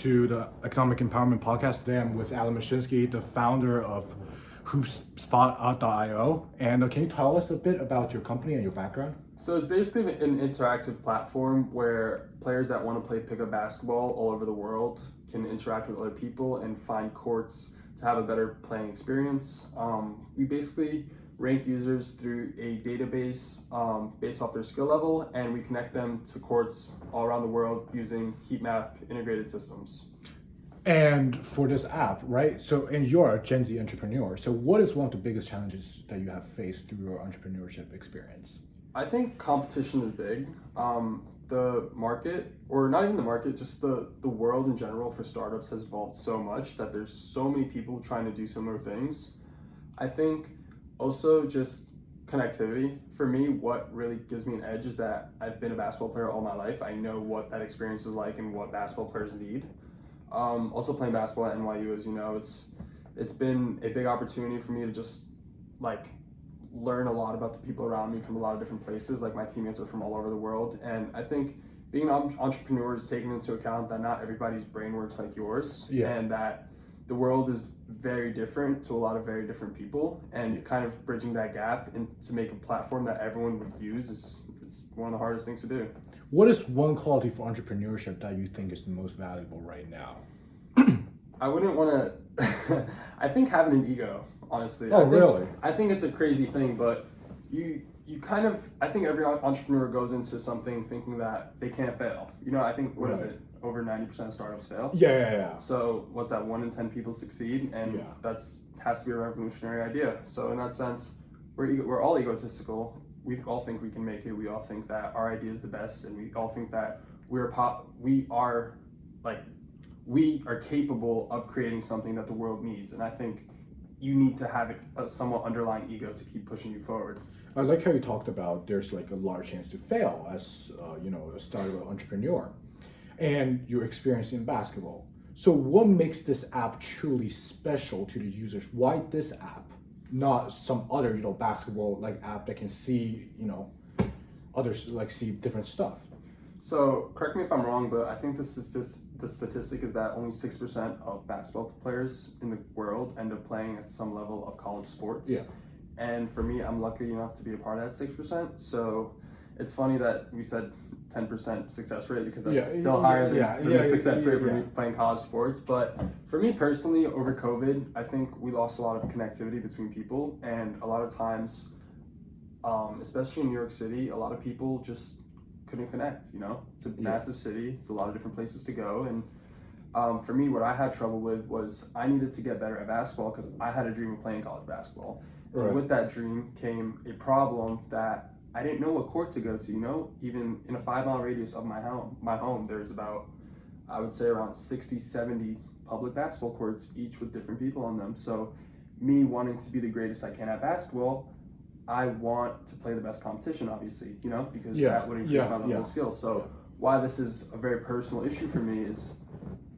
to the Economic Empowerment Podcast. Today I'm with Mashensky, the founder of HoopSpot.io. And can you tell us a bit about your company and your background? So it's basically an interactive platform where players that want to play pickup basketball all over the world can interact with other people and find courts to have a better playing experience. We basically rank users through a database based off their skill level, and we connect them to courts all around the world using heat map integrated systems. And for this app, right? And you're a Gen Z entrepreneur. So what is one of the biggest challenges that you have faced through your entrepreneurship experience? I think competition is big. The market, or not even the market, just the world in general for startups has evolved so much that there's so many people trying to do similar things. I think also just connectivity. For me, what really gives me an edge is that I've been a basketball player all my life. I know what that experience is like and what basketball players need. Also playing basketball at NYU, as you know, it's been a big opportunity for me to just learn a lot about the people around me from a lot of different places. Like my teammates are from all over the world, and I think being an entrepreneur is taking into account that not everybody's brain works like yours, and that the world is very different to a lot of very different people, and kind of bridging that gap and to make a platform that everyone would use it's one of the hardest things to do. What is one quality for entrepreneurship that you think is the most valuable right now? I wouldn't want to. I think having an ego, honestly. Really? I think it's a crazy thing, but you kind of. I think every entrepreneur goes into something thinking that they can't fail. I think what is it? Over 90% of startups fail. Yeah. So what's that? 1 in 10 people succeed, and that's has to be a revolutionary idea. So in that sense, we're all egotistical. We all think we can make it. We all think that our idea is the best, and we all think that we are capable of creating something that the world needs. And I think you need to have a somewhat underlying ego to keep pushing you forward. I like how you talked about there's a large chance to fail as a startup entrepreneur, and your experience in basketball. So what makes this app truly special to the users? Why this app, not some other basketball app that can see others see different stuff? So correct me if I'm wrong, but I think the statistic is that only 6% of basketball players in the world end up playing at some level of college sports. Yeah. And for me, I'm lucky enough to be a part of that 6%. So it's funny that we said 10% success rate, because that's still higher than the success rate for me playing college sports. But for me personally, over COVID, I think we lost a lot of connectivity between people. And a lot of times, especially in New York City, a lot of people just couldn't connect. It's a massive city. It's a lot of different places to go. And for me, what I had trouble with was I needed to get better at basketball because I had a dream of playing college basketball. Right. And with that dream came a problem that I didn't know what court to go to. Even in a 5-mile radius of my home, there's about, I would say, around 60, 70 public basketball courts, each with different people on them. So me wanting to be the greatest I can at basketball, I want to play the best competition, obviously, because that would increase my level of skill. So why this is a very personal issue for me is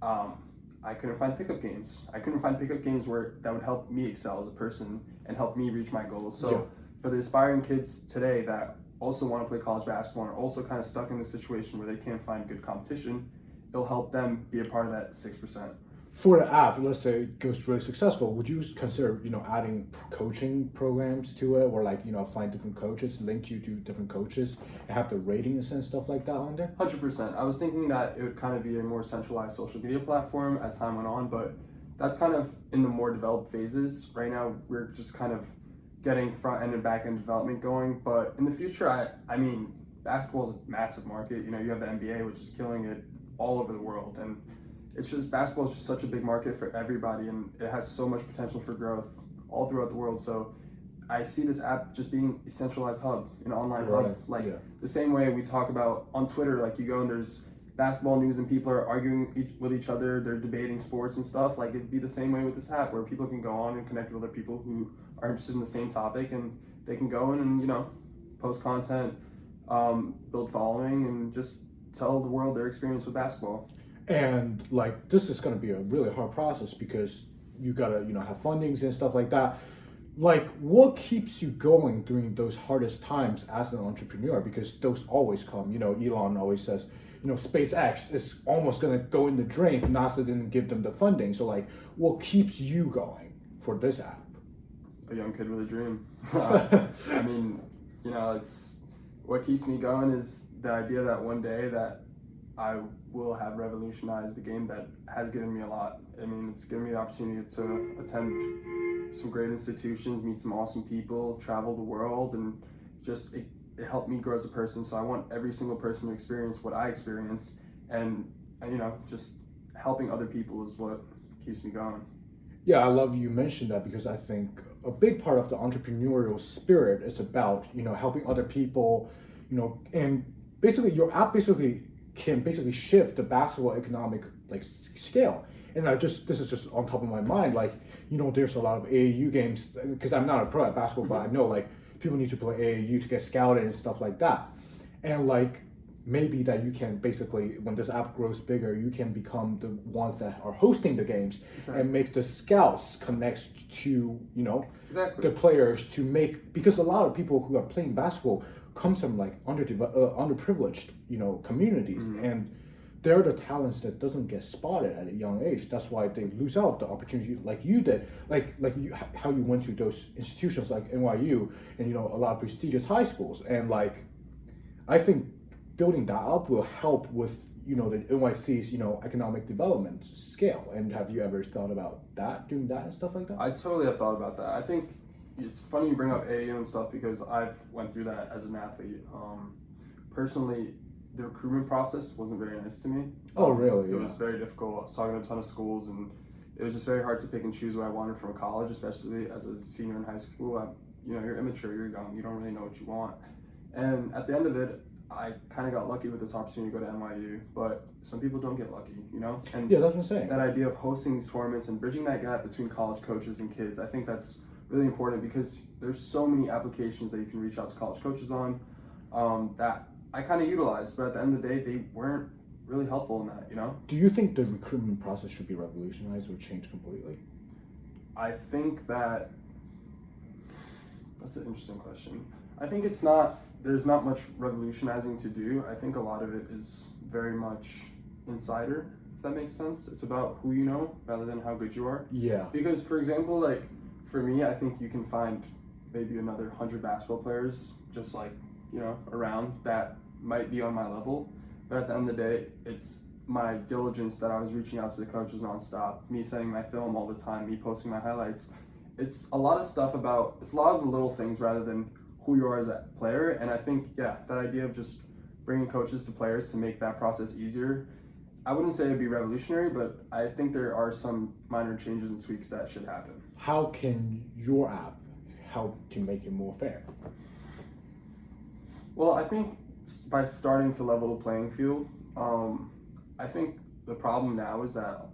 I couldn't find pickup games. I couldn't find pickup games that would help me excel as a person and help me reach my goals. So for the aspiring kids today that also want to play college basketball and are also kind of stuck in this situation where they can't find good competition, it'll help them be a part of that 6%. For the app, let's say it goes really successful, would you consider adding coaching programs to it, or find different coaches, link you to different coaches, and have the ratings and stuff like that on there? 100%. I was thinking that it would kind of be a more centralized social media platform as time went on, but that's kind of in the more developed phases. Right now, we're just kind of getting front end and back end development going. But in the future, I mean, basketball is a massive market. You have the NBA, which is killing it all over the world, and basketball is just such a big market for everybody, and it has so much potential for growth all throughout the world. So I see this app just being a centralized hub, an online hub. The same way we talk about on Twitter, you go and there's basketball news and people are arguing with each other, they're debating sports and stuff. It'd be the same way with this app, where people can go on and connect with other people who are interested in the same topic, and they can go in and post content, build following, and just tell the world their experience with basketball. And this is going to be a really hard process because you got to have fundings and stuff like that. What keeps you going during those hardest times as an entrepreneur? Because those always come. Elon always says SpaceX is almost going to go in the drain. NASA didn't give them the funding. So like, what keeps you going for this app? A young kid with a dream. I mean, it's what keeps me going is the idea that one day that I will have revolutionized the game that has given me a lot. I mean, it's given me the opportunity to attend some great institutions, meet some awesome people, travel the world, and just it helped me grow as a person. So I want every single person to experience what I experience, and just helping other people is what keeps me going. Yeah, I love you mentioned that, because I think a big part of the entrepreneurial spirit is about, helping other people, and basically your app can shift the basketball economic scale. And this is just on top of my mind, there's a lot of AAU games, because I'm not a pro at basketball, but I know people need to play AAU to get scouted and stuff like that. And maybe that you can basically, when this app grows bigger, you can become the ones that are hosting the games. Exactly. And make the scouts connect to, exactly. the players because a lot of people who are playing basketball come from underprivileged, communities. Mm-hmm. And they're the talents that doesn't get spotted at a young age. That's why they lose out the opportunity, like you did, how you went to those institutions like NYU and a lot of prestigious high schools. And I think building that up will help with the NYC's economic development scale. And have you ever thought about doing that and stuff like that? I totally have thought about that. I think it's funny you bring up AAU and stuff, because I've went through that as an athlete. Personally, the recruitment process wasn't very nice to me. Oh, really? It was very difficult. I was talking to a ton of schools, and it was just very hard to pick and choose what I wanted from a college, especially as a senior in high school. You're immature, you're young, you don't really know what you want. And at the end of it, I kind of got lucky with this opportunity to go to NYU, but some people don't get lucky, And yeah, that's what I'm saying. That idea of hosting these tournaments and bridging that gap between college coaches and kids, I think that's really important, because there's so many applications that you can reach out to college coaches on that I kind of utilized, but at the end of the day, they weren't really helpful in that, Do you think the recruitment process should be revolutionized or changed completely? I think that's an interesting question. I think there's not much revolutionizing to do. I think a lot of it is very much insider, if that makes sense. It's about who you know rather than how good you are. Yeah. Because, for example, for me, I think you can find maybe another 100 basketball players just around that might be on my level. But at the end of the day, it's my diligence that I was reaching out to the coaches nonstop, me sending my film all the time, me posting my highlights. It's a lot of it's a lot of the little things rather than who you are as a player. And I think, that idea of just bringing coaches to players to make that process easier, I wouldn't say it'd be revolutionary, but I think there are some minor changes and tweaks that should happen. How can your app help to make it more fair? Well, I think by starting to level the playing field, I think the problem now is that,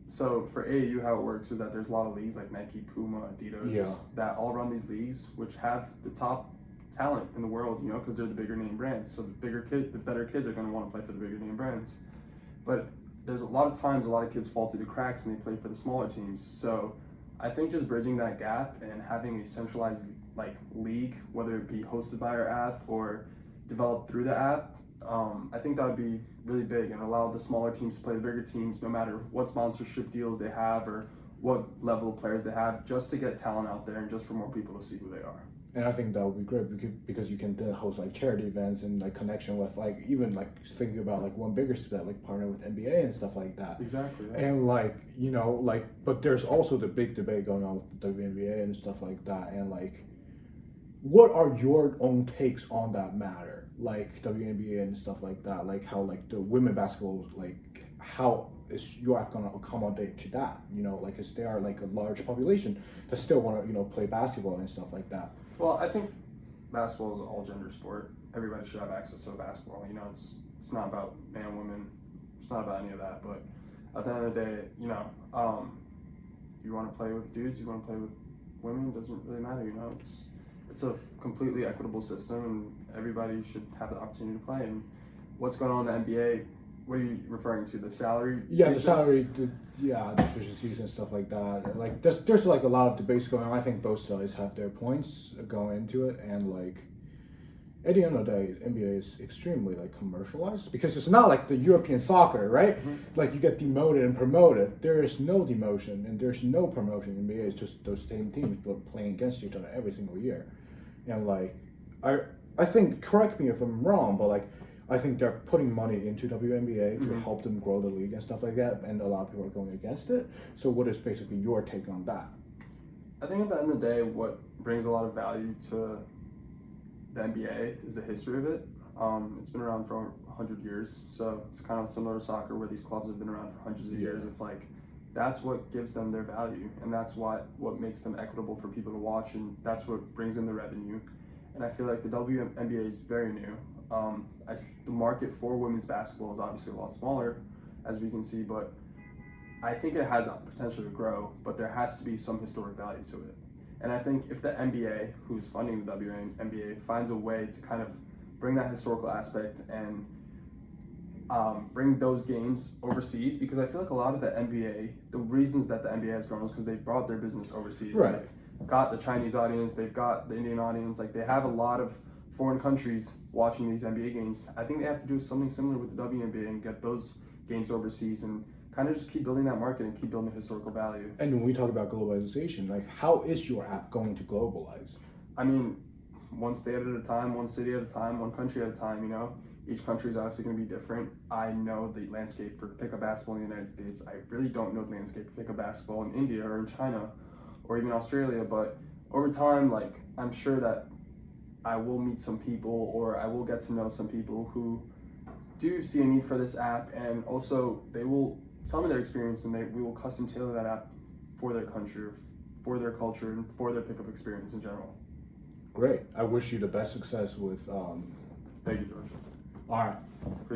so for AAU, how it works is that there's a lot of leagues like Nike, Puma, Adidas, that all run these leagues, which have the top talent in the world, because they're the bigger name brands. So the better kids are going to want to play for the bigger name brands. But there's a lot of times a lot of kids fall through the cracks and they play for the smaller teams. So I think just bridging that gap and having a centralized league, whether it be hosted by our app or developed through the app, I think that would be really big and allow the smaller teams to play the bigger teams, no matter what sponsorship deals they have or what level of players they have, just to get talent out there and just for more people to see who they are. And I think that would be great because you can then host charity events and connection with even thinking about one bigger step, partner with NBA and stuff like that. Exactly. Yeah. And but there's also the big debate going on with the WNBA and stuff like that. And what are your own takes on that matter? WNBA and stuff like that, how the women basketball, how is your app gonna accommodate to that? Is there a large population that still want to play basketball and stuff like that? Well, I think basketball is an all-gender sport. Everybody should have access to basketball. It's not about man, woman. It's not about any of that. But at the end of the day, you want to play with dudes, you want to play with women, it doesn't really matter. It's a completely equitable system, and everybody should have the opportunity to play. And what's going on in the NBA? What are you referring to? The salary? Yeah, basis? The salary. The efficiencies and stuff like that. There's a lot of debates going on. I think both sides have their points going into it, and at the end of the day, NBA is extremely like commercialized because it's not like the European soccer, right? Like you get demoted and promoted. There is no demotion and there's no promotion in NBA. It's just those same teams playing against each other every single year. And like I think, correct me if I'm wrong, but like I think they're putting money into WNBA to help them grow the league and stuff like that, and a lot of people are going against it. So what is basically your take on that? I think at the end of the day, what brings a lot of value to the NBA is the history of it. It's been around for 100 years, so it's kind of similar to soccer where these clubs have been around for hundreds of years. It's like that's what gives them their value, and that's what makes them equitable for people to watch, and that's what brings in the revenue. And I feel like the WNBA is very new. The market for women's basketball is obviously a lot smaller, as we can see, but I think it has potential to grow, but there has to be some historic value to it. And I think if the NBA, who's funding the WNBA, finds a way to kind of bring that historical aspect and bring those games overseas, because I feel like a lot of the NBA, the reasons that the NBA has grown is because they brought their business overseas. Right. They've got the Chinese audience, they've got the Indian audience, like they have a lot of foreign countries watching these NBA games. I think they have to do something similar with the WNBA and get those games overseas and kind of just keep building that market and keep building the historical value. And when we talk about globalization, like how is your app going to globalize? I mean, one state at a time, one city at a time, one country at a time, you know? Each country is obviously going to be different. I know the landscape for pickup basketball in the United States. I really don't know the landscape for pickup basketball in India or in China or even Australia, but over time, like, I'm sure that I will meet some people or I will get to know some people who do see a need for this app, and also they will tell me their experience and we will custom tailor that app for their country, for their culture, and for their pickup experience in general. Great. I wish you the best success with Thank you, George. all right. Appreciate it.